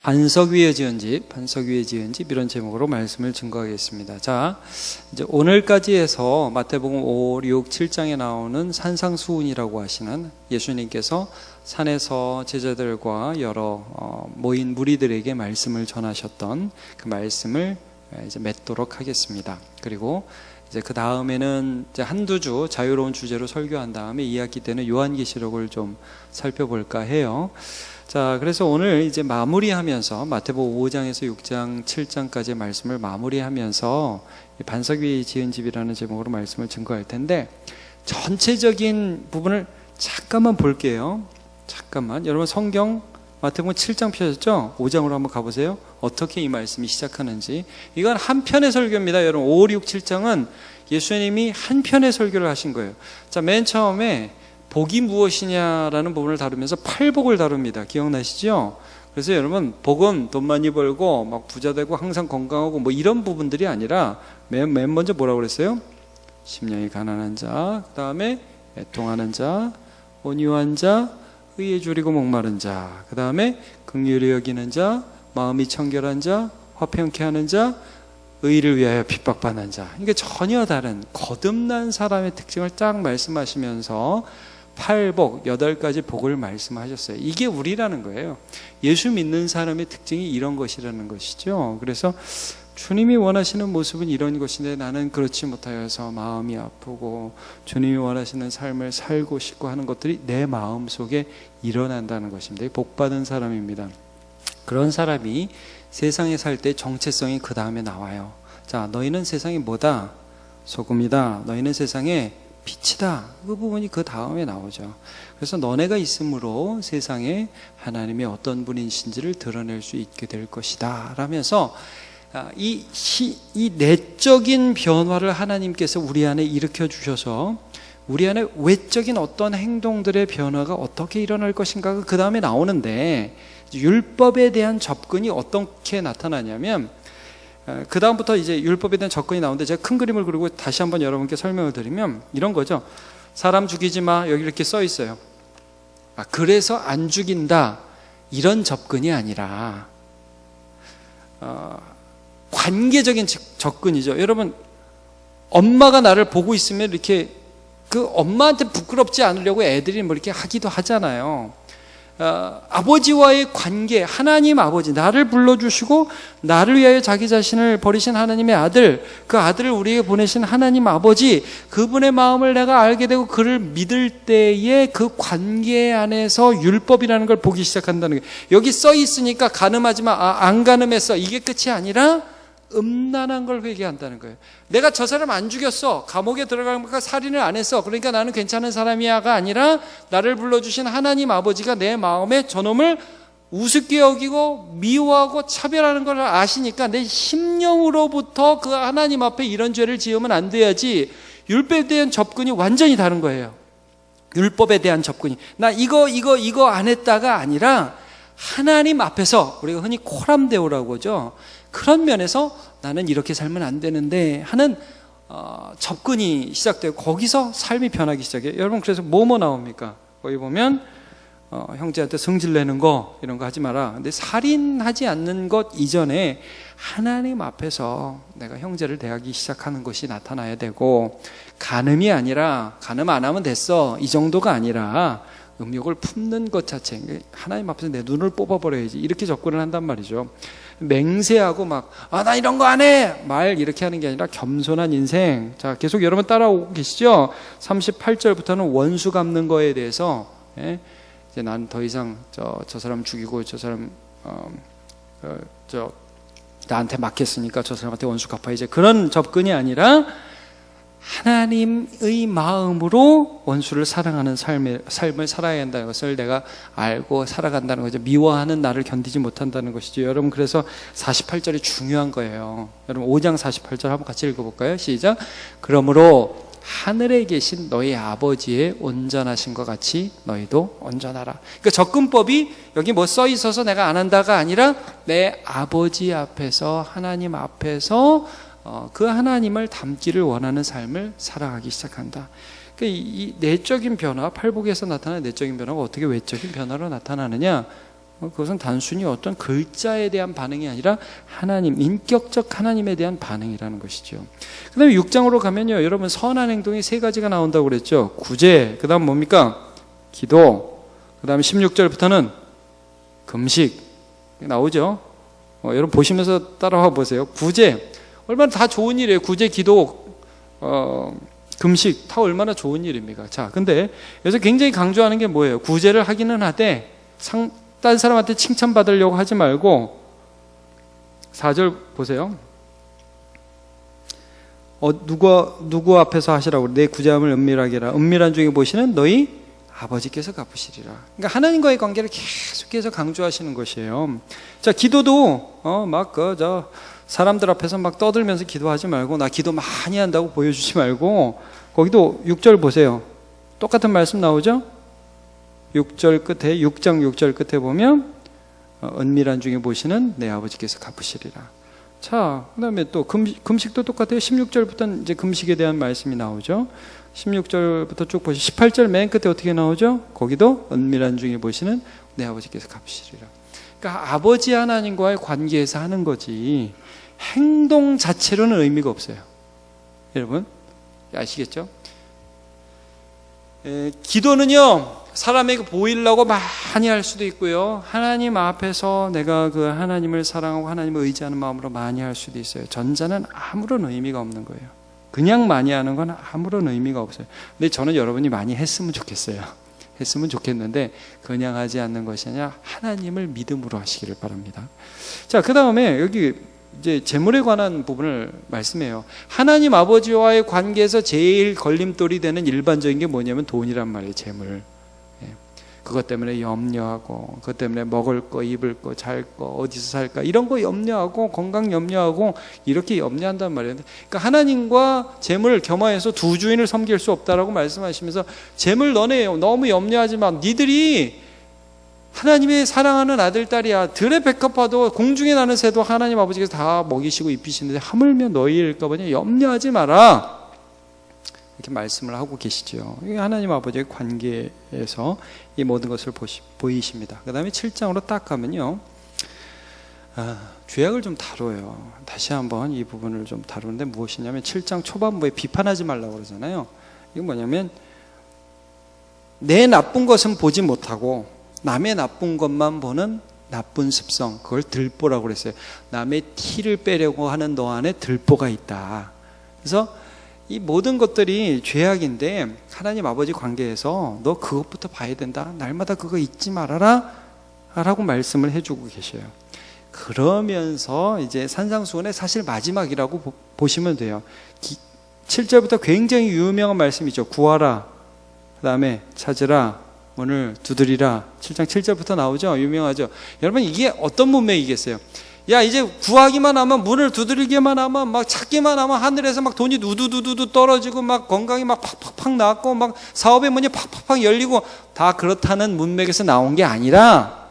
반석 위에 지은 집, 반석 위에 지은 집 이런 제목으로 말씀을 증거하겠습니다. 자, 이제 오늘까지 해서 마태복음 5, 6, 7장에 나오는 산상수훈이라고 하시는 예수님께서 산에서 제자들과 여러 모인 무리들에게 말씀을 전하셨던 그 말씀을 이제 맺도록 하겠습니다. 그리고 이제 그 다음에는 이제 한두 주 자유로운 주제로 설교한 다음에 이야기 때는 요한계시록을 좀 살펴볼까 해요. 자, 그래서 오늘 이제 마무리하면서 마태복음 5장에서 6장, 7장까지의 말씀을 마무리하면서 반석 위에 지은 집이라는 제목으로 말씀을 증거할 텐데 전체적인 부분을 잠깐만 볼게요. 잠깐만. 여러분 성경 마태복음 7장 펴셨죠? 5장으로 한번 가보세요. 어떻게 이 말씀이 시작하는지. 이건 한 편의 설교입니다. 여러분 5, 6, 7장은 예수님이 한 편의 설교를 하신 거예요. 자, 맨 처음에 복이 무엇이냐라는 부분을 다루면서 팔복을 다룹니다. 기억나시죠? 그래서 여러분 복은 돈 많이 벌고 막 부자 되고 항상 건강하고 뭐 이런 부분들이 아니라 맨 먼저 뭐라고 그랬어요? 심령이 가난한 자, 그 다음에 애통하는 자, 온유한 자, 의에 줄이고 목마른 자, 그 다음에 긍휼히 여기는 자, 마음이 청결한 자, 화평케 하는 자, 의를 위하여 핍박받는 자. 이게 전혀 다른 거듭난 사람의 특징을 딱 말씀하시면서 8복, 8가지 복을 말씀하셨어요. 이게 우리라는 거예요. 예수 믿는 사람의 특징이 이런 것이라는 것이죠. 그래서 주님이 원하시는 모습은 이런 것인데 나는 그렇지 못하여서 마음이 아프고 주님이 원하시는 삶을 살고 싶고 하는 것들이 내 마음 속에 일어난다는 것입니다. 복받은 사람입니다. 그런 사람이 세상에 살 때 정체성이 그 다음에 나와요. 자, 너희는 세상이 뭐다? 소금이다. 너희는 세상에 빛이다. 그 부분이 그 다음에 나오죠. 그래서 너네가 있으므로 세상에 하나님이 어떤 분이신지를 드러낼 수 있게 될 것이다 라면서 이 내적인 변화를 하나님께서 우리 안에 일으켜 주셔서 우리 안에 외적인 어떤 행동들의 변화가 어떻게 일어날 것인가가 그 다음에 나오는데 율법에 대한 접근이 어떻게 나타나냐면 그 다음부터 이제 율법에 대한 접근이 나오는데 제가 큰 그림을 그리고 다시 한번 여러분께 설명을 드리면 이런 거죠. 사람 죽이지 마. 여기 이렇게 써 있어요. 그래서 안 죽인다. 이런 접근이 아니라 관계적인 접근이죠. 여러분 엄마가 나를 보고 있으면 이렇게 그 엄마한테 부끄럽지 않으려고 애들이 뭐 이렇게 하기도 하잖아요. 아버지와의 관계, 하나님 아버지, 나를 불러주시고 나를 위하여 자기 자신을 버리신 하나님의 아들, 그 아들을 우리에게 보내신 하나님 아버지, 그분의 마음을 내가 알게 되고 그를 믿을 때에 그 관계 안에서 율법이라는 걸 보기 시작한다는 거예요. 여기 써 있으니까 가늠하지 마, 안 가늠했어, 이게 끝이 아니라 음란한 걸 회개한다는 거예요. 내가 저 사람 안 죽였어, 감옥에 들어가니까 살인을 안 했어, 그러니까 나는 괜찮은 사람이야가 아니라 나를 불러주신 하나님 아버지가 내 마음에 저놈을 우습게 여기고 미워하고 차별하는 걸 아시니까 내 심령으로부터 그 하나님 앞에 이런 죄를 지으면 안 돼야지. 율법에 대한 접근이 완전히 다른 거예요. 율법에 대한 접근이 나 이거 안 했다가 아니라 하나님 앞에서 우리가 흔히 코람데오라고 하죠. 그런 면에서 나는 이렇게 살면 안 되는데 하는 접근이 시작돼요. 거기서 삶이 변하기 시작해요. 여러분 그래서 뭐뭐 나옵니까? 거기 보면 형제한테 성질내는 거 이런 거 하지 마라. 근데 살인하지 않는 것 이전에 하나님 앞에서 내가 형제를 대하기 시작하는 것이 나타나야 되고, 간음이 아니라 간음 안 하면 됐어 이 정도가 아니라 음욕을 품는 것 자체, 하나님 앞에서 내 눈을 뽑아버려야지 이렇게 접근을 한단 말이죠. 맹세하고 막 나 이런 거 안 해 말 이렇게 하는 게 아니라 겸손한 인생. 자, 계속 여러분 따라오고 계시죠? 38절부터는 원수 갚는 거에 대해서 이제 난 더 이상 저 사람 죽이고 저 사람 나한테 맡겼으니까 저 사람한테 원수 갚아야지, 그런 접근이 아니라 하나님의 마음으로 원수를 사랑하는 삶을 살아야 한다는 것을 내가 알고 살아간다는 거죠. 미워하는 나를 견디지 못한다는 것이죠. 여러분 그래서 48절이 중요한 거예요. 여러분 5장 48절 한번 같이 읽어볼까요? 시작. 그러므로 하늘에 계신 너희 아버지의 온전하신 것 같이 너희도 온전하라. 그러니까 접근법이 여기 뭐 써 있어서 내가 안 한다가 아니라 내 아버지 앞에서, 하나님 앞에서 그 하나님을 닮기를 원하는 삶을 살아가기 시작한다. 그러니까 이 내적인 변화, 팔복에서 나타나는 내적인 변화가 어떻게 외적인 변화로 나타나느냐? 그것은 단순히 어떤 글자에 대한 반응이 아니라 하나님, 인격적 하나님에 대한 반응이라는 것이죠. 그 다음에 6장으로 가면요, 여러분 선한 행동이 세 가지가 나온다고 그랬죠. 구제, 그 다음 뭡니까? 기도, 그 다음에 16절부터는 금식 나오죠. 여러분 보시면서 따라와 보세요. 구제, 얼마나 다 좋은 일이에요. 구제, 기도, 금식 다 얼마나 좋은 일입니까? 자, 근데 여기서 굉장히 강조하는 게 뭐예요? 구제를 하기는 하되 다른 사람한테 칭찬받으려고 하지 말고 4절 보세요. 누구 앞에서 하시라고 내 구제함을 은밀하게 해라. 은밀한 중에 보시는 너희 아버지께서 갚으시리라. 그러니까 하나님과의 관계를 계속해서 강조하시는 것이에요. 자, 기도도 사람들 앞에서 막 떠들면서 기도하지 말고 나 기도 많이 한다고 보여주지 말고 거기도 6절 보세요. 똑같은 말씀 나오죠? 6절 끝에 6장 6절 끝에 보면 은밀한 중에 보시는 내 아버지께서 갚으시리라. 자, 그 다음에 또 금식도 똑같아요. 16절부터 이제 금식에 대한 말씀이 나오죠. 16절부터 쭉 보시죠. 18절 맨 끝에 어떻게 나오죠? 거기도 은밀한 중에 보시는 내 아버지께서 갚으시리라. 그러니까 아버지 하나님과의 관계에서 하는 거지 행동 자체로는 의미가 없어요. 여러분 아시겠죠? 기도는요 사람에게 보이려고 많이 할 수도 있고요, 하나님 앞에서 내가 그 하나님을 사랑하고 하나님을 의지하는 마음으로 많이 할 수도 있어요. 전자는 아무런 의미가 없는 거예요. 그냥 많이 하는 건 아무런 의미가 없어요. 근데 저는 여러분이 많이 했으면 좋겠어요. 했으면 좋겠는데 그냥 하지 않는 것이 아니라 하나님을 믿음으로 하시기를 바랍니다. 자, 그 다음에 여기 이제 재물에 관한 부분을 말씀해요. 하나님 아버지와의 관계에서 제일 걸림돌이 되는 일반적인 게 뭐냐면 돈이란 말이에요. 재물. 그것 때문에 염려하고, 그것 때문에 먹을 거, 입을 거, 잘 거, 어디서 살까 이런 거 염려하고, 건강 염려하고 이렇게 염려한단 말이에요. 그러니까 하나님과 재물을 겸하여서 두 주인을 섬길 수 없다라고 말씀하시면서 재물 너네 너무 염려하지 마. 니들이 하나님의 사랑하는 아들, 딸이야. 들의 백합화도 공중에 나는 새도 하나님 아버지께서 다 먹이시고 입히시는데 하물며 너희일까 보냐. 염려하지 마라. 이렇게 말씀을 하고 계시죠. 하나님 아버지의 관계에서 이 모든 것을 보이십니다. 그 다음에 7장으로 딱 가면요, 죄악을 좀 다뤄요. 다시 한번 이 부분을 좀 다루는데 무엇이냐면 7장 초반부에 비판하지 말라고 그러잖아요. 이건 뭐냐면 내 나쁜 것은 보지 못하고 남의 나쁜 것만 보는 나쁜 습성, 그걸 들보라고 그랬어요. 남의 티를 빼려고 하는 너 안에 들보가 있다. 그래서 이 모든 것들이 죄악인데 하나님 아버지 관계에서 너 그것부터 봐야 된다. 날마다 그거 잊지 말아라 라고 말씀을 해주고 계셔요. 그러면서 이제 산상수훈의 사실 마지막이라고 보시면 돼요. 7절부터 굉장히 유명한 말씀이죠. 구하라, 그 다음에 찾으라, 문을 두드리라. 7장 7절부터 나오죠. 유명하죠. 여러분 이게 어떤 문맥이겠어요? 야, 이제 구하기만 하면, 문을 두드리기만 하면, 막 찾기만 하면 하늘에서 막 돈이 우두두두두 떨어지고 막 건강이 막 팍팍팍 나왔고 막 사업의 문이 팍팍팍 열리고, 다 그렇다는 문맥에서 나온 게 아니라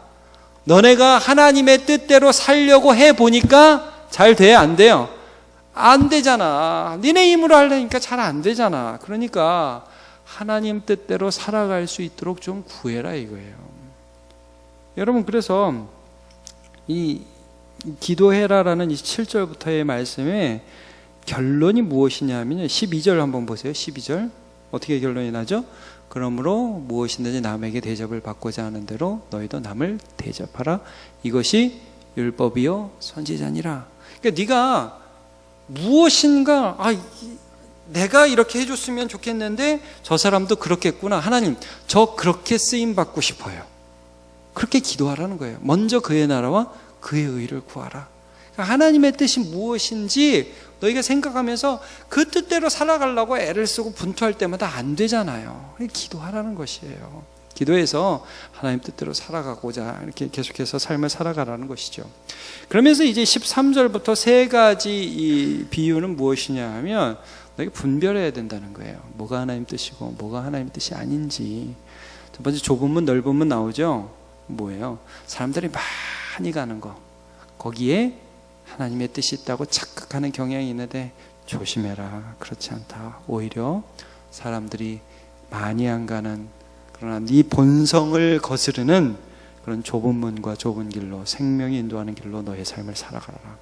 너네가 하나님의 뜻대로 살려고 해보니까 잘 돼? 안 돼요? 안 되잖아. 니네 힘으로 하려니까 잘 안 되잖아. 그러니까 하나님 뜻대로 살아갈 수 있도록 좀 구해라 이거예요. 여러분, 그래서 이 기도해라라는 7절부터의 말씀의 결론이 무엇이냐면 12절 한번 보세요. 12절 어떻게 결론이 나죠? 그러므로 무엇이든지 남에게 대접을 받고자 하는 대로 너희도 남을 대접하라. 이것이 율법이요 선지자니라. 그러니까 네가 무엇인가 내가 이렇게 해줬으면 좋겠는데 저 사람도 그렇겠구나. 하나님 저 그렇게 쓰임 받고 싶어요. 그렇게 기도하라는 거예요. 먼저 그의 나라와 그의 의를 구하라. 그러니까 하나님의 뜻이 무엇인지 너희가 생각하면서 그 뜻대로 살아가려고 애를 쓰고 분투할 때마다 안 되잖아요. 기도하라는 것이에요. 기도해서 하나님 뜻대로 살아가고자 이렇게 계속해서 삶을 살아가라는 것이죠. 그러면서 이제 13절부터 세 가지 이 비유는 무엇이냐 하면 너희가 분별해야 된다는 거예요. 뭐가 하나님 뜻이고 뭐가 하나님 뜻이 아닌지. 첫 번째 좁은 문 넓은 문 나오죠. 뭐예요? 사람들이 많이 가는 거, 거기에 하나님의 뜻이 있다고 착각하는 경향이 있는데 조심해라. 그렇지 않다. 오히려 사람들이 많이 안 가는, 그러나 네 본성을 거스르는 그런 좁은 문과 좁은 길로 생명이 인도하는 길로 너의 삶을 살아가라.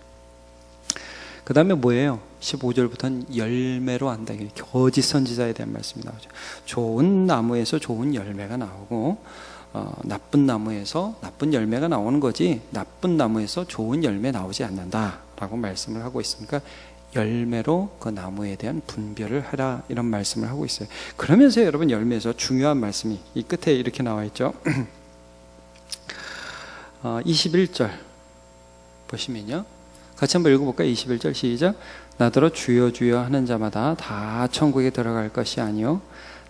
그 다음에 뭐예요? 15절부터는 열매로 안다. 거짓 선지자에 대한 말씀이 나오죠. 좋은 나무에서 좋은 열매가 나오고 나쁜 나무에서 나쁜 열매가 나오는 거지 나쁜 나무에서 좋은 열매 나오지 않는다 라고 말씀을 하고 있으니까 열매로 그 나무에 대한 분별을 하라 이런 말씀을 하고 있어요. 그러면서 여러분 열매에서 중요한 말씀이 이 끝에 이렇게 나와 있죠. 21절 보시면요, 같이 한번 읽어볼까요? 21절 시작. 나더러 주여 주여 하는 자마다 다 천국에 들어갈 것이 아니요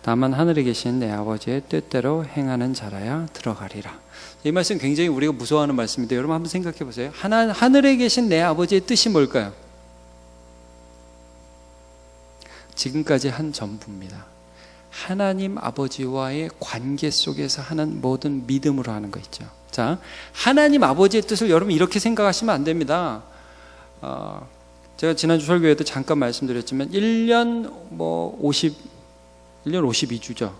다만 하늘에 계신 내 아버지의 뜻대로 행하는 자라야 들어가리라. 이 말씀 굉장히 우리가 무서워하는 말씀인데 여러분 한번 생각해 보세요. 하늘에 계신 내 아버지의 뜻이 뭘까요? 지금까지 한 전부입니다. 하나님 아버지와의 관계 속에서 하는 모든 믿음으로 하는 거 있죠. 자, 하나님 아버지의 뜻을 여러분 이렇게 생각하시면 안 됩니다. 제가 지난주 설교에도 잠깐 말씀드렸지만 1년 52주죠.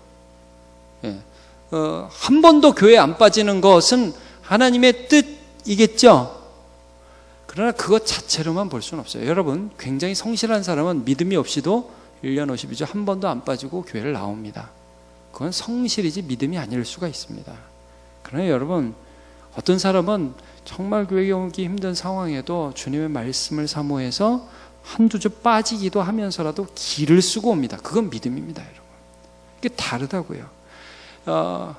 예. 한 번도 교회 안 빠지는 것은 하나님의 뜻이겠죠. 그러나 그것 자체로만 볼 수는 없어요. 여러분 굉장히 성실한 사람은 믿음이 없이도 1년 52주 한 번도 안 빠지고 교회를 나옵니다. 그건 성실이지 믿음이 아닐 수가 있습니다. 그러나 여러분 어떤 사람은 정말 교회에 오기 힘든 상황에도 주님의 말씀을 사모해서 한두 주 빠지기도 하면서라도 기를 쓰고 옵니다. 그건 믿음입니다, 여러분. 이게 다르다고요.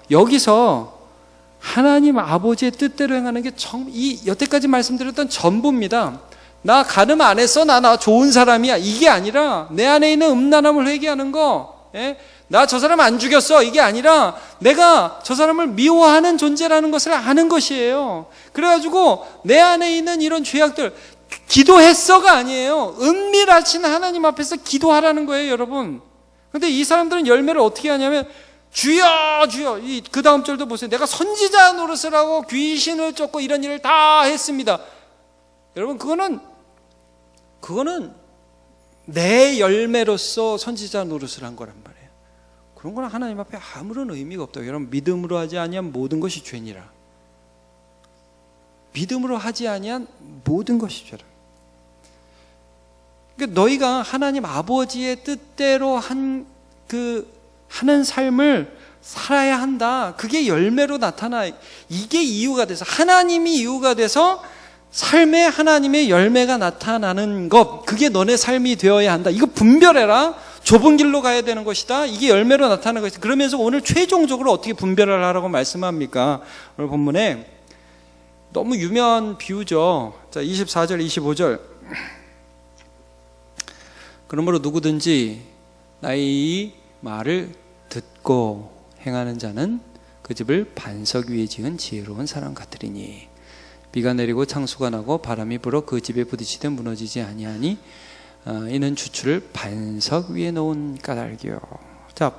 여기서 하나님 아버지의 뜻대로 행하는 게 여태까지 말씀드렸던 전부입니다. 나 간음 안 했어, 나 좋은 사람이야, 이게 아니라 내 안에 있는 음란함을 회개하는 거, 나 저 사람 안 죽였어, 이게 아니라 내가 저 사람을 미워하는 존재라는 것을 아는 것이에요. 그래가지고 내 안에 있는 이런 죄악들, 기도했어가 아니에요. 은밀하신 하나님 앞에서 기도하라는 거예요, 여러분. 근데 이 사람들은 열매를 어떻게 하냐면 주여 주여, 그 다음 절도 보세요. 내가 선지자 노릇을 하고 귀신을 쫓고 이런 일을 다 했습니다. 여러분 그거는 내 열매로서 선지자 노릇을 한 거란 말이에요. 그런 건 하나님 앞에 아무런 의미가 없다고. 여러분 믿음으로 하지 아니한 모든 것이 죄니라. 믿음으로 하지 아니한 모든 것이 죄라. 그러니까 너희가 하나님 아버지의 뜻대로 하는 삶을 살아야 한다. 그게 열매로 나타나. 이게 이유가 돼서, 하나님이 이유가 돼서 삶에 하나님의 열매가 나타나는 것, 그게 너네 삶이 되어야 한다. 이거 분별해라. 좁은 길로 가야 되는 것이다. 이게 열매로 나타나는 것이다. 그러면서 오늘 최종적으로 어떻게 분별을 하라고 말씀합니까? 오늘 본문에 너무 유명한 비유죠. 자, 24절 25절. 그러므로 누구든지 나의 이 말을 듣고 행하는 자는 그 집을 반석 위에 지은 지혜로운 사람 같으리니 비가 내리고 창수가 나고 바람이 불어 그 집에 부딪히되 무너지지 아니하니 이는 주추를 반석 위에 놓은 까닭이요. 자,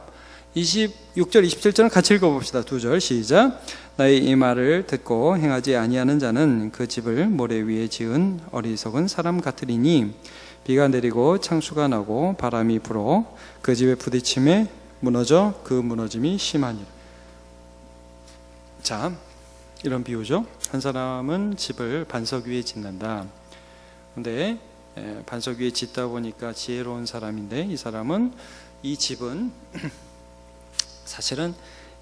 26절 27절은 같이 읽어봅시다. 두 절 시작. 나의 이 말을 듣고 행하지 아니하는 자는 그 집을 모래 위에 지은 어리석은 사람 같으리니 비가 내리고 창수가 나고 바람이 불어 그 집에 부딪힘에 무너져 그 무너짐이 심하니라. 자, 이런 비유죠. 한 사람은 집을 반석 위에 짓는다. 근데 반석 위에 짓다 보니까 지혜로운 사람인데 이 사람은 이 집은 사실은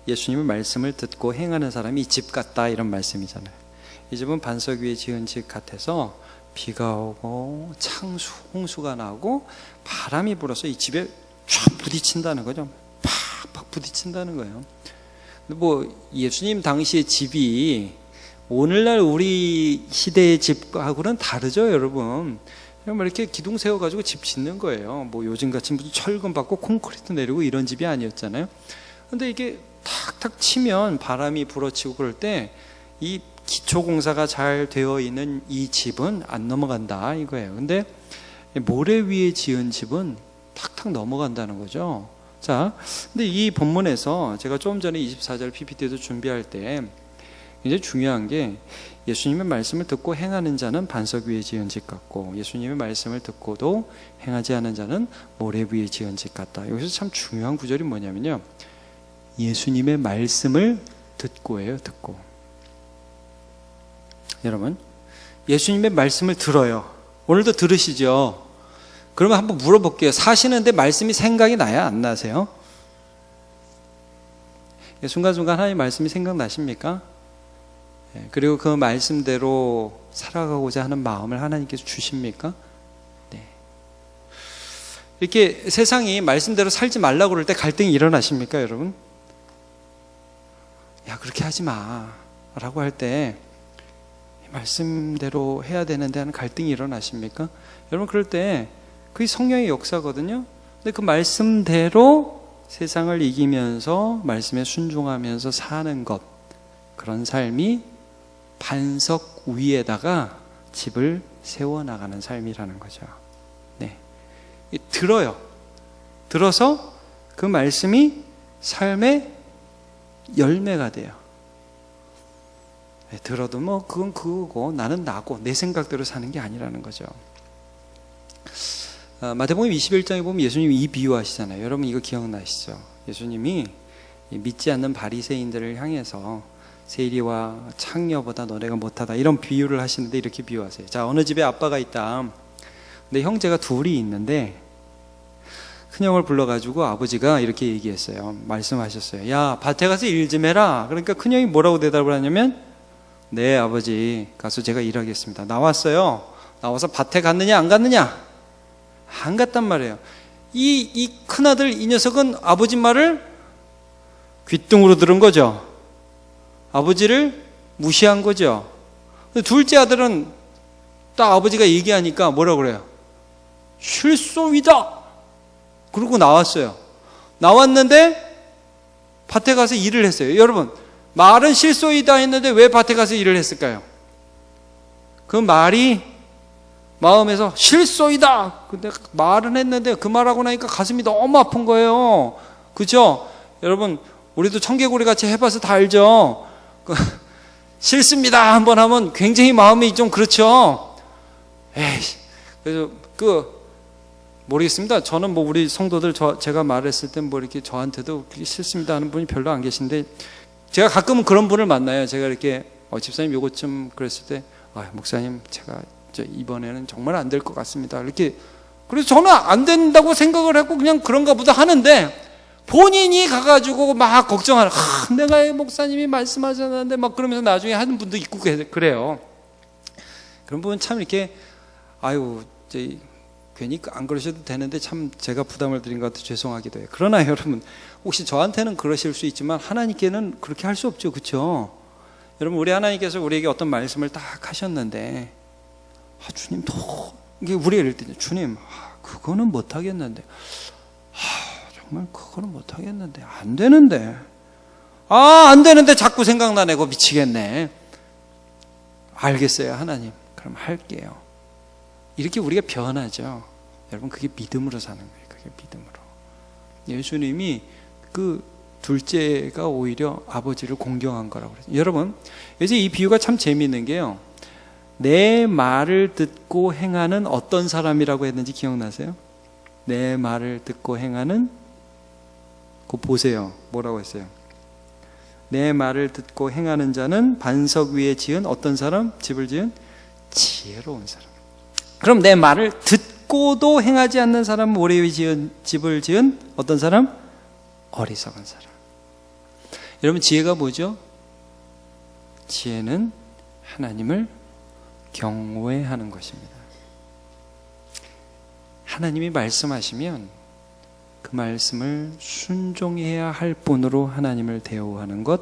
예수님의 말씀을 듣고 행하는 사람이 이 집 같다 이런 말씀이잖아요. 이 집은 반석 위에 지은 집 같아서 비가 오고 창수, 홍수가 나고 바람이 불어서 이 집에 쫙 부딪힌다는 거죠. 팍팍 부딪힌다는 거예요. 뭐 예수님 당시의 집이 오늘날 우리 시대의 집하고는 다르죠, 여러분. 그냥 이렇게 기둥 세워가지고 집 짓는 거예요. 뭐 요즘같이 무슨 철근 받고 콘크리트 내리고 이런 집이 아니었잖아요. 근데 이게 탁탁 치면 바람이 불어치고 그럴 때 이 기초공사가 잘 되어 있는 이 집은 안 넘어간다 이거예요. 근데 모래 위에 지은 집은 탁탁 넘어간다는 거죠. 자, 근데 이 본문에서 제가 조금 전에 24절 PPT도 준비할 때 굉장히 중요한 게 예수님의 말씀을 듣고 행하는 자는 반석 위에 지은 집 같고 예수님의 말씀을 듣고도 행하지 않은 자는 모래 위에 지은 집 같다. 여기서 참 중요한 구절이 뭐냐면요, 예수님의 말씀을 듣고예요. 듣고. 여러분, 예수님의 말씀을 들어요. 오늘도 들으시죠? 그러면 한번 물어볼게요. 사시는데 말씀이 생각이 나요? 안 나세요? 순간순간 하나님 말씀이 생각나십니까? 그리고 그 말씀대로 살아가고자 하는 마음을 하나님께서 주십니까? 네. 이렇게 세상이 말씀대로 살지 말라고 그럴 때 갈등이 일어나십니까, 여러분? 야, 그렇게 하지 마 라고 할 때 말씀대로 해야 되는데 하는 갈등이 일어나십니까? 여러분, 그럴 때 그게 성령의 역사거든요. 근데 그 말씀대로 세상을 이기면서 말씀에 순종하면서 사는 것, 그런 삶이 반석 위에다가 집을 세워나가는 삶이라는 거죠. 네. 들어요. 들어서 그 말씀이 삶의 열매가 돼요. 네, 들어도 뭐 그건 그거고 나는 나고 내 생각대로 사는 게 아니라는 거죠. 마태복음 21장에 보면 예수님이 이 비유 하시잖아요. 여러분 이거 기억나시죠? 예수님이 믿지 않는 바리새인들을 향해서 세리와 창녀보다 너네가 못하다 이런 비유를 하시는데 이렇게 비유하세요. 자, 어느 집에 아빠가 있다. 근데 형제가 둘이 있는데 큰형을 불러가지고 아버지가 이렇게 얘기했어요. 말씀하셨어요. 야, 밭에 가서 일 좀 해라. 그러니까 큰형이 뭐라고 대답을 하냐면, 네 아버지, 가서 제가 일하겠습니다. 나왔어요. 나와서 밭에 갔느냐 안 갔느냐? 안 갔단 말이에요. 이 큰아들 이 녀석은 아버지 말을 귓등으로 들은 거죠. 아버지를 무시한 거죠. 둘째 아들은 딱 아버지가 얘기하니까 뭐라고 그래요? 실소이다. 그러고 나왔어요. 나왔는데 밭에 가서 일을 했어요. 여러분, 말은 실소이다 했는데 왜 밭에 가서 일을 했을까요? 그 말이 마음에서 실소이다. 근데 말은 했는데 그 말하고 나니까 가슴이 너무 아픈 거예요. 그죠? 여러분, 우리도 청개구리 같이 해봐서 다 알죠? 싫습니다 한번 하면 굉장히 마음이 좀 그렇죠. 그래서 모르겠습니다. 저는 뭐 우리 성도들 제가 말했을 때 뭐 이렇게 저한테도 싫습니다 하는 분이 별로 안 계신데, 제가 가끔은 그런 분을 만나요. 제가 이렇게 집사님 요것 좀 그랬을 때, 목사님 제가 이번에는 정말 안 될 것 같습니다. 이렇게. 그래서 저는 안 된다고 생각을 했고 그냥 그런가 보다 하는데, 본인이 가가지고 막 걱정하는, 내가 목사님이 말씀하셨는데 막 그러면서 나중에 하는 분도 있고 그래요. 그런 분은 참 이렇게 괜히 안 그러셔도 되는데 참 제가 부담을 드린 것 같아 죄송하기도 해요. 그러나 여러분, 혹시 저한테는 그러실 수 있지만 하나님께는 그렇게 할 수 없죠. 그렇죠? 여러분, 우리 하나님께서 우리에게 어떤 말씀을 딱 하셨는데, 주님 이게 우리가 이럴 때 주님 그거는 못하겠는데, 정말 그거는 못하겠는데, 안 되는데, 안 되는데 자꾸 생각나네. 그거 미치겠네. 알겠어요 하나님, 그럼 할게요. 이렇게 우리가 변하죠. 여러분, 그게 믿음으로 사는 거예요. 그게 믿음으로. 예수님이 그 둘째가 오히려 아버지를 공경한 거라고 그랬어요. 여러분, 이제 이 비유가 참 재미있는 게요, 내 말을 듣고 행하는 어떤 사람이라고 했는지 기억나세요? 내 말을 듣고 행하는, 그거 보세요. 뭐라고 했어요? 내 말을 듣고 행하는 자는 반석 위에 지은 어떤 사람? 집을 지은 지혜로운 사람. 그럼 내 말을 듣고도 행하지 않는 사람은 모래 위에 지은 집을 지은 어떤 사람? 어리석은 사람. 여러분, 지혜가 뭐죠? 지혜는 하나님을 경외하는 것입니다. 하나님이 말씀하시면 그 말씀을 순종해야 할 뿐으로 하나님을 대우하는 것,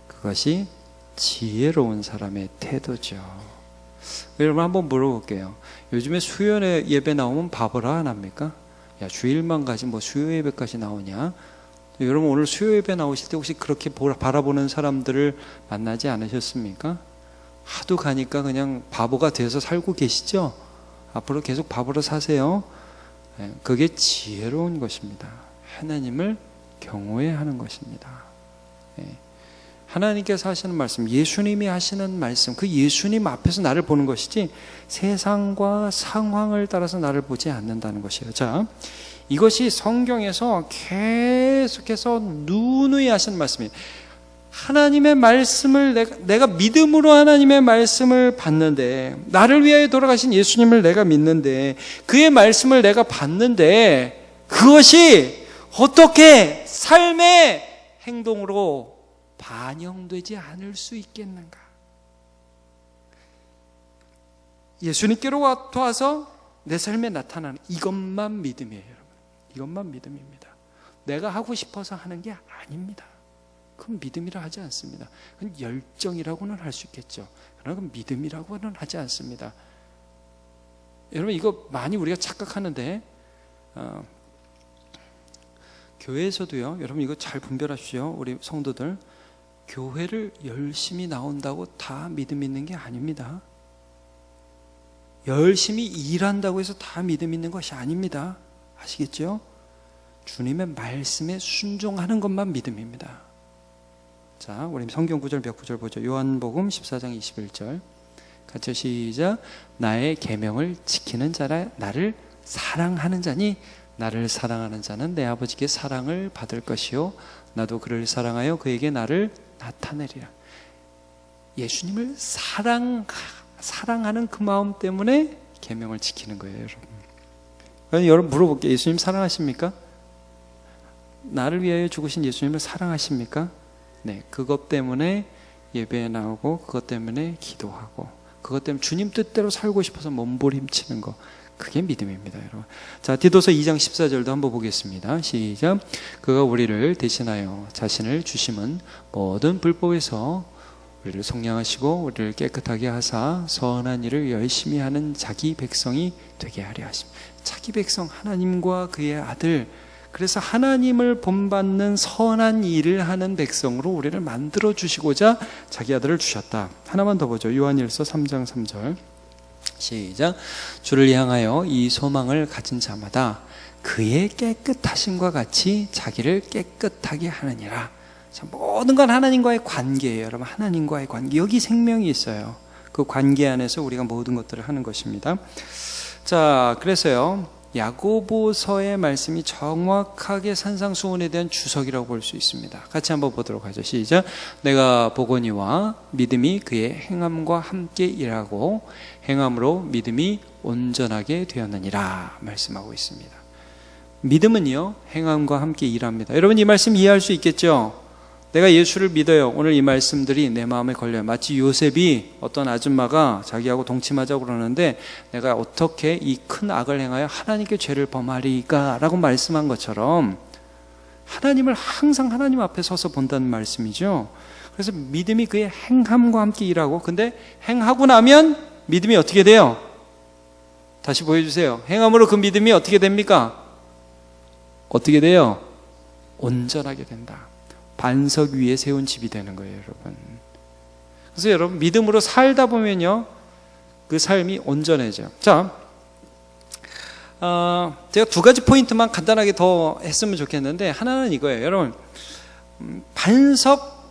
그것이 지혜로운 사람의 태도죠. 여러분, 한번 물어볼게요. 요즘에 수요 예배 나오면 바보라 안 합니까? 야, 주일만 가지 뭐 수요 예배까지 나오냐? 여러분, 오늘 수요 예배 나오실 때 혹시 그렇게 바라보는 사람들을 만나지 않으셨습니까? 하도 가니까 그냥 바보가 돼서 살고 계시죠? 앞으로 계속 바보로 사세요. 그게 지혜로운 것입니다. 하나님을 경외하는 것입니다. 하나님께서 하시는 말씀, 예수님이 하시는 말씀, 그 예수님 앞에서 나를 보는 것이지 세상과 상황을 따라서 나를 보지 않는다는 것이에요. 자, 이것이 성경에서 계속해서 누누이 하시는 말씀이에요. 하나님의 말씀을 내가 믿음으로 하나님의 말씀을 받는데, 나를 위하여 돌아가신 예수님을 내가 믿는데, 그의 말씀을 내가 받는데, 그것이 어떻게 삶의 행동으로 반영되지 않을 수 있겠는가? 예수님께로 와서 내 삶에 나타나는 이것만 믿음이에요, 여러분. 이것만 믿음입니다. 내가 하고 싶어서 하는 게 아닙니다. 그건 믿음이라 하지 않습니다. 그건 열정이라고는 할 수 있겠죠. 그러나 그건 믿음이라고는 하지 않습니다. 여러분, 이거 많이 우리가 착각하는데, 교회에서도요, 여러분 이거 잘 분별하십시오. 우리 성도들, 교회를 열심히 나온다고 다 믿음 있는 게 아닙니다. 열심히 일한다고 해서 다 믿음 있는 것이 아닙니다. 아시겠죠? 주님의 말씀에 순종하는 것만 믿음입니다. 자, 우리 성경 구절 몇 구절 보죠. 요한복음 14장 21절. 같이 시작. 나의 계명을 지키는 자라 나를 사랑하는 자니 나를 사랑하는 자는 내 아버지께 사랑을 받을 것이요 나도 그를 사랑하여 그에게 나를 나타내리라. 예수님을 사랑하는 그 마음 때문에 계명을 지키는 거예요, 여러분. 여러분 물어볼게요. 예수님 사랑하십니까? 나를 위하여 죽으신 예수님을 사랑하십니까? 네, 그것 때문에 예배에 나오고, 그것 때문에 기도하고, 그것 때문에 주님 뜻대로 살고 싶어서 몸부림치는 거, 그게 믿음입니다, 여러분. 자, 디도서 2장 14절도 한번 보겠습니다. 시작. 그가 우리를 대신하여 자신을 주심은 모든 불법에서 우리를 속량하시고 우리를 깨끗하게 하사 선한 일을 열심히 하는 자기 백성이 되게 하려 하십니다. 자기 백성, 하나님과 그의 아들, 그래서 하나님을 본받는 선한 일을 하는 백성으로 우리를 만들어 주시고자 자기 아들을 주셨다. 하나만 더 보죠. 요한일서 3장 3절. 시작. 주를 향하여 이 소망을 가진 자마다 그의 깨끗하심과 같이 자기를 깨끗하게 하느니라. 자, 모든 건 하나님과의 관계예요, 여러분. 하나님과의 관계. 여기 생명이 있어요. 그 관계 안에서 우리가 모든 것들을 하는 것입니다. 자, 그래서요, 야고보서의 말씀이 정확하게 산상수훈에 대한 주석이라고 볼 수 있습니다. 같이 한번 보도록 하죠. 시작. 내가 보거니와 믿음이 그의 행함과 함께 일하고 행함으로 믿음이 온전하게 되었느니라 말씀하고 있습니다. 믿음은요, 행함과 함께 일합니다. 여러분, 이 말씀 이해할 수 있겠죠? 내가 예수를 믿어요. 오늘 이 말씀들이 내 마음에 걸려요. 마치 요셉이 어떤 아줌마가 자기하고 동침하자고 그러는데 내가 어떻게 이 큰 악을 행하여 하나님께 죄를 범하리까? 라고 말씀한 것처럼 하나님을 항상 하나님 앞에 서서 본다는 말씀이죠. 그래서 믿음이 그의 행함과 함께 일하고, 근데 행하고 나면 믿음이 어떻게 돼요? 다시 보여주세요. 행함으로 그 믿음이 어떻게 됩니까? 어떻게 돼요? 온전하게 된다. 반석 위에 세운 집이 되는 거예요, 여러분. 그래서 여러분, 믿음으로 살다 보면요, 그 삶이 온전해져요. 자, 제가 두 가지 포인트만 간단하게 더 했으면 좋겠는데, 하나는 이거예요. 여러분, 반석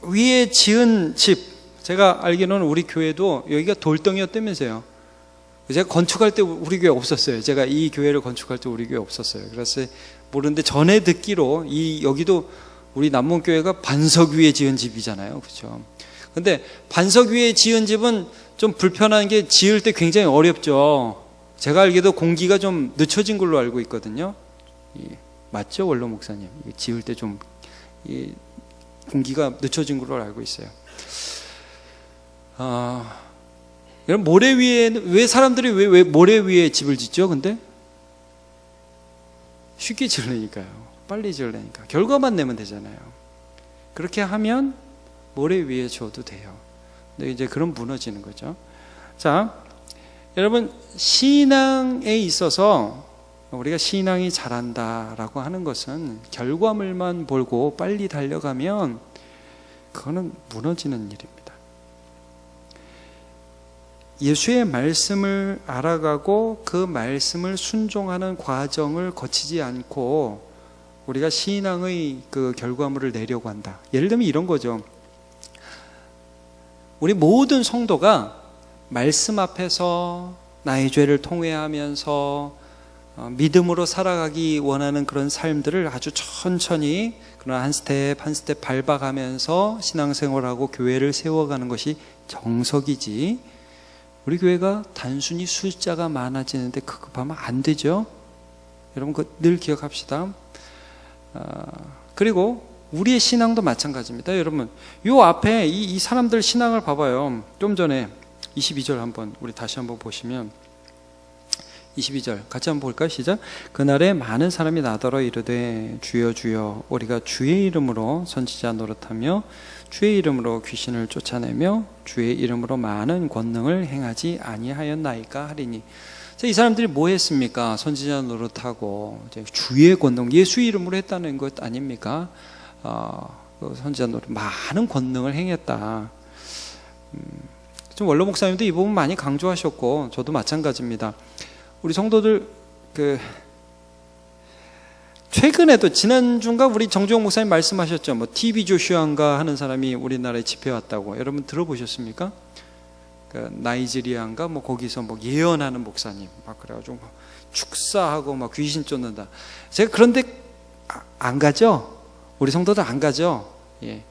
위에 지은 집, 제가 알기로는 우리 교회도 여기가 돌덩이였다면서요. 제가 건축할 때 우리 교회 없었어요. 제가 이 교회를 건축할 때 우리 교회 없었어요. 그래서 모르는데 전에 듣기로 여기도 우리 남문교회가 반석 위에 지은 집이잖아요. 그렇죠? 근데 반석 위에 지은 집은 좀 불편한 게 지을 때 굉장히 어렵죠. 제가 알기도 공기가 좀 늦춰진 걸로 알고 있거든요. 맞죠? 원로 목사님. 지을 때 좀 공기가 늦춰진 걸로 알고 있어요. 여러분, 모래 위에는 왜 사람들이 왜 모래 위에 집을 짓죠? 근데 쉽게 지으려니까요. 빨리 지으려니까. 결과만 내면 되잖아요. 그렇게 하면 모래 위에 줘도 돼요. 근데 이제 그럼 무너지는 거죠. 자, 여러분, 신앙에 있어서 우리가 신앙이 잘한다라고 하는 것은 결과물만 보고 빨리 달려가면 그거는 무너지는 일입니다. 예수의 말씀을 알아가고 그 말씀을 순종하는 과정을 거치지 않고 우리가 신앙의 그 결과물을 내려고 한다. 예를 들면 이런 거죠. 우리 모든 성도가 말씀 앞에서 나의 죄를 통회하면서 믿음으로 살아가기 원하는 그런 삶들을 아주 천천히 그러나 한 스텝 한 스텝 밟아가면서 신앙생활하고 교회를 세워가는 것이 정석이지, 우리 교회가 단순히 숫자가 많아지는데 급급하면 안 되죠. 여러분 늘 기억합시다. 그리고 우리의 신앙도 마찬가지입니다. 여러분 요 앞에 이 사람들 신앙을 봐봐요. 좀 전에 22절 한번 우리 다시 한번 보시면 22절 같이 한번 볼까요? 시작. 그날에 많은 사람이 나더러 이르되 주여 주여 우리가 주의 이름으로 선지자 노릇하며 주의 이름으로 귀신을 쫓아내며 주의 이름으로 많은 권능을 행하지 아니하였나이까 하리니. 이 사람들이 뭐 했습니까? 선지자 노릇하고 이제 주의 권능, 예수 이름으로 했다는 것 아닙니까? 선지자 노릇, 많은 권능을 행했다. 좀 원로 목사님도 이 부분 많이 강조하셨고 저도 마찬가지입니다. 우리 성도들 최근에도 지난주인가 우리 정주영 목사님 말씀하셨죠. 뭐 TV 조슈아인가 하는 사람이 우리나라에 집회 왔다고. 여러분 들어보셨습니까? 나이지리아인가 뭐 거기서 뭐 예언하는 목사님 막 그래가지고 막 축사하고 막 귀신 쫓는다. 제가 그런데 안 가죠. 우리 성도들 안 가죠. 예,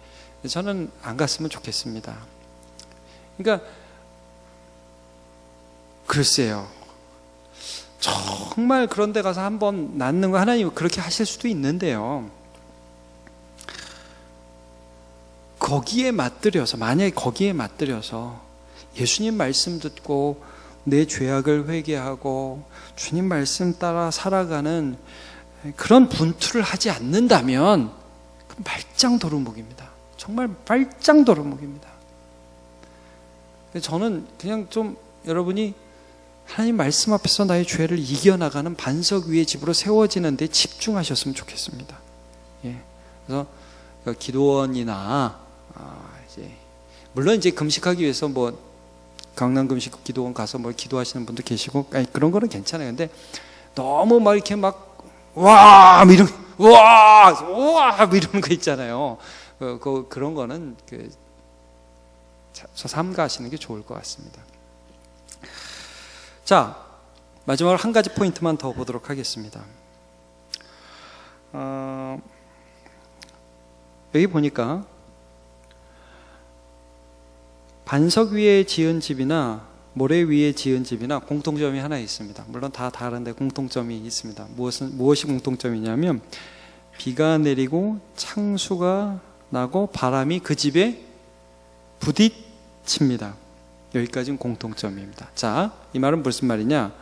저는 안 갔으면 좋겠습니다. 그러니까 글쎄요. 정말 그런 데 가서 한번 낫는 거 하나님 그렇게 하실 수도 있는데요. 거기에 맞들여서, 만약에 거기에 맞들여서 예수님 말씀 듣고 내 죄악을 회개하고 주님 말씀 따라 살아가는 그런 분투를 하지 않는다면 말짱도루묵입니다. 정말 말짱도루묵입니다. 저는 그냥 좀 여러분이 하나님 말씀 앞에서 나의 죄를 이겨나가는 반석 위의 집으로 세워지는 데 집중하셨으면 좋겠습니다. 예. 그래서 기도원이나 이제 물론 이제 금식하기 위해서 뭐 강남 금식 기도원 가서 뭐 기도하시는 분도 계시고 그런 거는 괜찮아요. 근데 너무 막 이렇게 막 와 뭐 이런 와 뭐 이러는 거 있잖아요. 그런 거는 삼가하시는 게 좋을 것 같습니다. 자, 마지막으로 한 가지 포인트만 더 보도록 하겠습니다. 여기 보니까 반석 위에 지은 집이나 모래 위에 지은 집이나 공통점이 하나 있습니다. 물론 다 다른데 공통점이 있습니다. 무엇이 공통점이냐면 비가 내리고 창수가 나고 바람이 그 집에 부딪힙니다. 여기까지는 공통점입니다. 자, 이 말은 무슨 말이냐?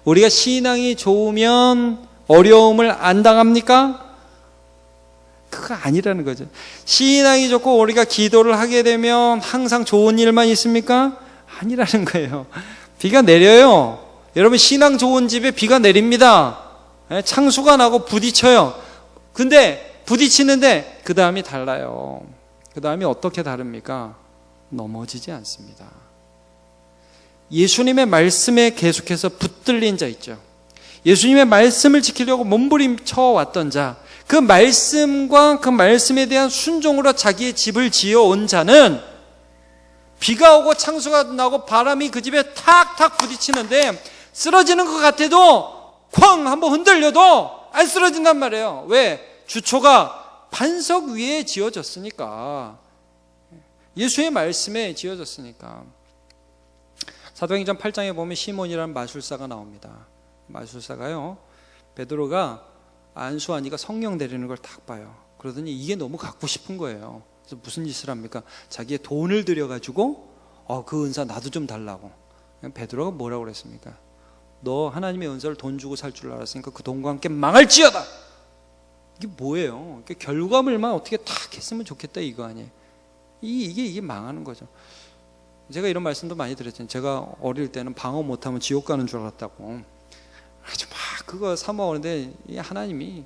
우리가 신앙이 좋으면 어려움을 안 당합니까? 그거 아니라는 거죠. 신앙이 좋고 우리가 기도를 하게 되면 항상 좋은 일만 있습니까? 아니라는 거예요. 비가 내려요. 여러분 신앙 좋은 집에 비가 내립니다. 창수가 나고 부딪혀요. 근데 부딪히는데 그 다음이 달라요. 그 다음이 어떻게 다릅니까? 넘어지지 않습니다. 예수님의 말씀에 계속해서 붙들린 자 있죠. 예수님의 말씀을 지키려고 몸부림쳐 왔던 자, 그 말씀과 그 말씀에 대한 순종으로 자기의 집을 지어온 자는 비가 오고 창수가 나고 바람이 그 집에 탁탁 부딪히는데 쓰러지는 것 같아도 쾅 한번 흔들려도 안 쓰러진단 말이에요. 왜? 주초가 반석 위에 지어졌으니까. 예수의 말씀에 지어졌으니까. 사도행전 8장에 보면 시몬이라는 마술사가 나옵니다. 마술사가요, 베드로가 안수하니까 성령 내리는 걸 딱 봐요. 그러더니 이게 너무 갖고 싶은 거예요. 그래서 무슨 짓을 합니까? 자기의 돈을 들여가지고 그 은사 나도 좀 달라고. 베드로가 뭐라고 그랬습니까? 너 하나님의 은사를 돈 주고 살 줄 알았으니까 그 돈과 함께 망할지어다. 이게 뭐예요? 결과물만 어떻게 탁 했으면 좋겠다 이거 아니에요? 이게 망하는 거죠. 제가 이런 말씀도 많이 드렸잖아요. 제가 어릴 때는 방어 못하면 지옥 가는 줄 알았다고. 아주 막 그거 삼아오는데 하나님이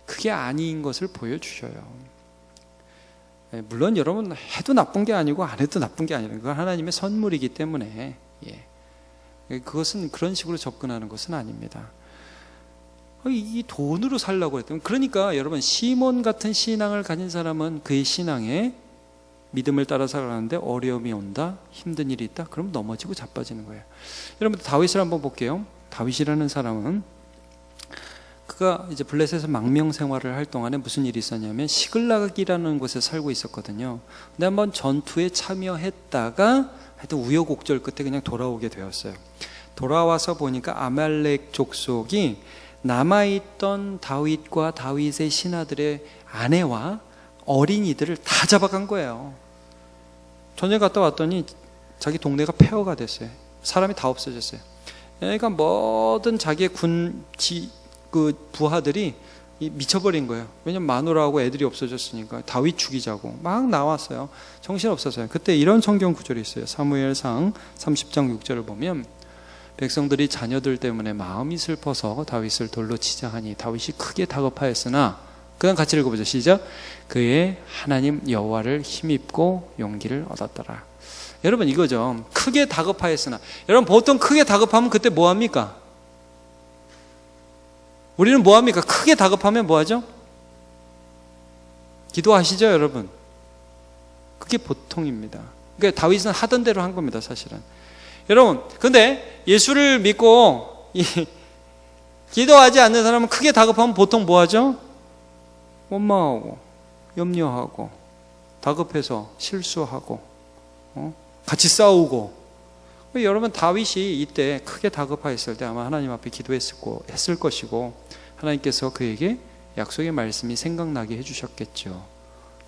그게 아닌 것을 보여주셔요. 물론 여러분 해도 나쁜 게 아니고 안 해도 나쁜 게 아니라 그건 하나님의 선물이기 때문에 그것은 그런 식으로 접근하는 것은 아닙니다. 이 돈으로 살라고 했다면, 그러니까 여러분 시몬 같은 신앙을 가진 사람은 그의 신앙에 믿음을 따라 살아가는데 어려움이 온다, 힘든 일이 있다, 그럼 넘어지고 자빠지는 거예요. 여러분 다윗을 한번 볼게요. 다윗이라는 사람은 그가 이제 블레셋에서 망명 생활을 할 동안에 무슨 일이 있었냐면 시글락이라는 곳에 살고 있었거든요. 근데 한번 전투에 참여했다가 하여튼 우여곡절 끝에 그냥 돌아오게 되었어요. 돌아와서 보니까 아말렉 족속이 남아있던 다윗과 다윗의 신하들의 아내와 어린이들을 다 잡아간 거예요. 전쟁 갔다 왔더니 자기 동네가 폐허가 됐어요. 사람이 다 없어졌어요. 그러니까 모든 자기의 그 부하들이 미쳐버린 거예요. 왜냐면 마누라하고 애들이 없어졌으니까 다윗 죽이자고 막 나왔어요. 정신없어서요. 그때 이런 성경 구절이 있어요. 사무엘상 30장 6절을 보면 백성들이 자녀들 때문에 마음이 슬퍼서 다윗을 돌로 치자 하니 다윗이 크게 다급하였으나, 그냥 같이 읽어보죠. 시작. 그의 하나님 여호와를 힘입고 용기를 얻었더라. 여러분 이거죠. 크게 다급하였으나. 여러분 보통 크게 다급하면 그때 뭐합니까? 우리는 뭐합니까? 크게 다급하면 뭐하죠? 기도하시죠 여러분. 그게 보통입니다. 그러니까 다윗은 하던 대로 한 겁니다 사실은. 여러분 근데 예수를 믿고 기도하지 않는 사람은 크게 다급하면 보통 뭐하죠? 원망하고 염려하고 다급해서 실수하고 같이 싸우고. 여러분 다윗이 이때 크게 다급하였을 때 아마 하나님 앞에 기도했을 것이고 하나님께서 그에게 약속의 말씀이 생각나게 해주셨겠죠.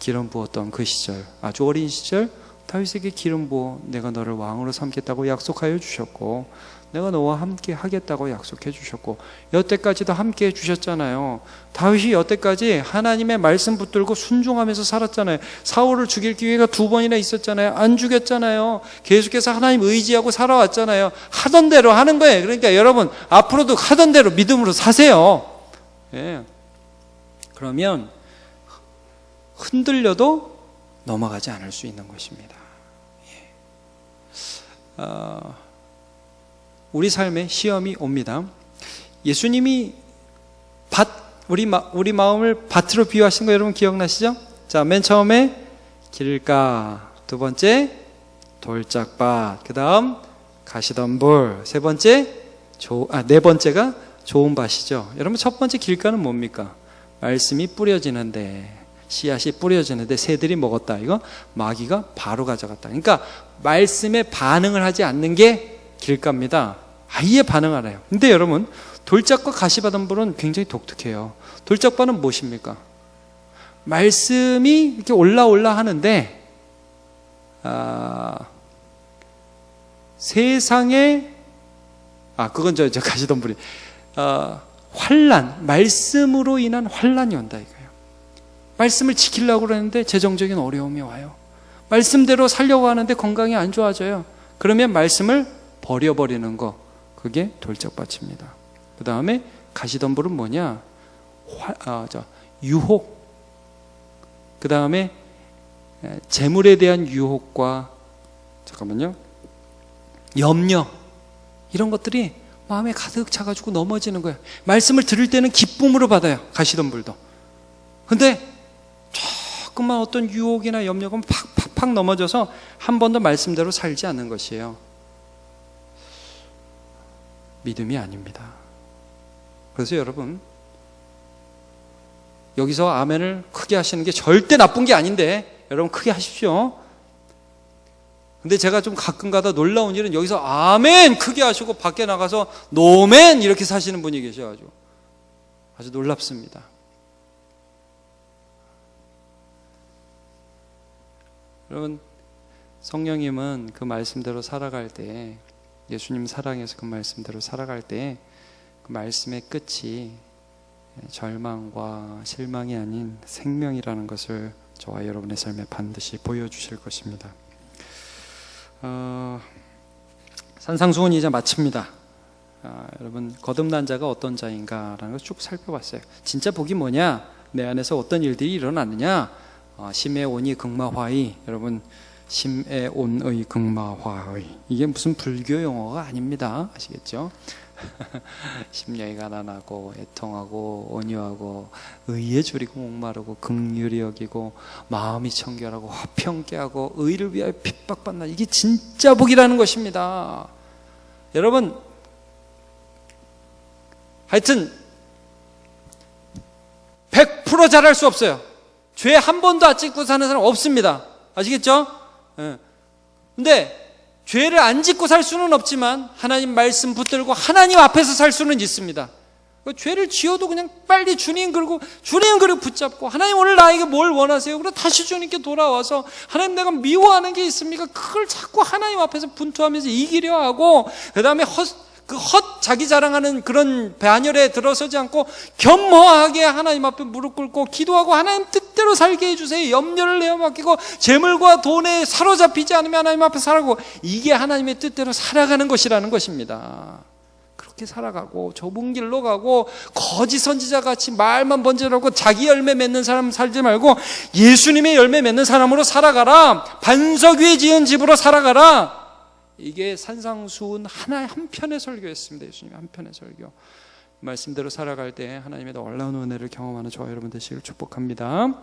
기름 부었던 그 시절, 아주 어린 시절 다윗에게 기름 부어 내가 너를 왕으로 삼겠다고 약속하여 주셨고 내가 너와 함께 하겠다고 약속해 주셨고 여태까지도 함께 해주셨잖아요. 다윗이 여태까지 하나님의 말씀 붙들고 순종하면서 살았잖아요. 사울을 죽일 기회가 2번이나 있었잖아요. 안 죽였잖아요. 계속해서 하나님 의지하고 살아왔잖아요. 하던 대로 하는 거예요. 그러니까 여러분 앞으로도 하던 대로 믿음으로 사세요. 예. 그러면 흔들려도 넘어가지 않을 수 있는 것입니다. 예. 우리 삶에 시험이 옵니다. 예수님이 우리 마음을 밭으로 비유하신 거 여러분 기억나시죠? 자, 맨 처음에 길가, 두 번째 돌짝밭, 그 다음 가시덤불, 네 번째가 좋은 밭이죠. 여러분 첫 번째 길가는 뭡니까? 말씀이 뿌려지는데, 씨앗이 뿌려지는데 새들이 먹었다. 이거 마귀가 바로 가져갔다. 그러니까 말씀에 반응을 하지 않는 게 길가입니다. 아예 반응 안 해요. 근데 여러분 돌짝과 가시바덤불은 굉장히 독특해요. 돌짝밭은 무엇입니까? 말씀이 이렇게 올라 하는데 세상에 그건 저 가시덤불이 환난, 말씀으로 인한 환난이 온다 이거예요. 말씀을 지키려고 그러는데 재정적인 어려움이 와요. 말씀대로 살려고 하는데 건강이 안 좋아져요. 그러면 말씀을 버려버리는 거, 그게 돌짝밭입니다. 그 다음에 가시덤불은 뭐냐? 유혹. 그 다음에 재물에 대한 유혹과 염려, 이런 것들이 마음에 가득 차가지고 넘어지는 거예요. 말씀을 들을 때는 기쁨으로 받아요. 가시덤불도. 근데 조금만 어떤 유혹이나 염려가 팍팍팍 넘어져서 한 번도 말씀대로 살지 않는 것이에요. 믿음이 아닙니다. 그래서 여러분 여기서 아멘을 크게 하시는 게 절대 나쁜 게 아닌데 여러분 크게 하십시오. 근데 제가 좀 가끔가다 놀라운 일은 여기서 아멘 크게 하시고 밖에 나가서 노멘 이렇게 사시는 분이 계셔가지고 아주 놀랍습니다. 여러분 성령님은 그 말씀대로 살아갈 때, 예수님 사랑해서 그 말씀대로 살아갈 때 그 말씀의 끝이 절망과 실망이 아닌 생명이라는 것을 저와 여러분의 삶에 반드시 보여주실 것입니다. 산상수훈이 이제 마칩니다. 여러분 거듭난 자가 어떤 자인가라는 걸 쭉 살펴봤어요. 진짜 복이 뭐냐? 내 안에서 어떤 일들이 일어나느냐? 심의 온이 극마화의, 여러분 심의 온의 극마화의, 이게 무슨 불교 용어가 아닙니다. 아시겠죠? 심령이 가난하고 애통하고 온유하고 의에 줄이고 목마르고 긍휼히 여기고 마음이 청결하고 화평케 하고 의를 위하여 핍박받나, 이게 진짜 복이라는 것입니다. 여러분, 하여튼 100% 잘할 수 없어요. 죄 한 번도 안 짓고 사는 사람 없습니다. 아시겠죠? 근데 죄를 안 짓고 살 수는 없지만 하나님 말씀 붙들고 하나님 앞에서 살 수는 있습니다. 죄를 지어도 그냥 빨리 주님 그리고 붙잡고, 하나님 오늘 나에게 뭘 원하세요? 그리고 다시 주님께 돌아와서 하나님 내가 미워하는 게 있습니까? 그걸 자꾸 하나님 앞에서 분투하면서 이기려 하고, 그 다음에 자기 자랑하는 그런 반열에 들어서지 않고 겸허하게 하나님 앞에 무릎 꿇고 기도하고 하나님 뜻대로 살게 해주세요. 염려를 내어 맡기고 재물과 돈에 사로잡히지 않으면 하나님 앞에 살아가고, 이게 하나님의 뜻대로 살아가는 것이라는 것입니다. 그렇게 살아가고 좁은 길로 가고 거짓 선지자같이 말만 번지르고 자기 열매 맺는 사람 살지 말고 예수님의 열매 맺는 사람으로 살아가라. 반석 위에 지은 집으로 살아가라. 이게 산상수훈 한 편의 설교였습니다. 예수님의 한 편의 설교. 말씀대로 살아갈 때 하나님의 놀라운 은혜를 경험하는 저와 여러분 되시길 축복합니다.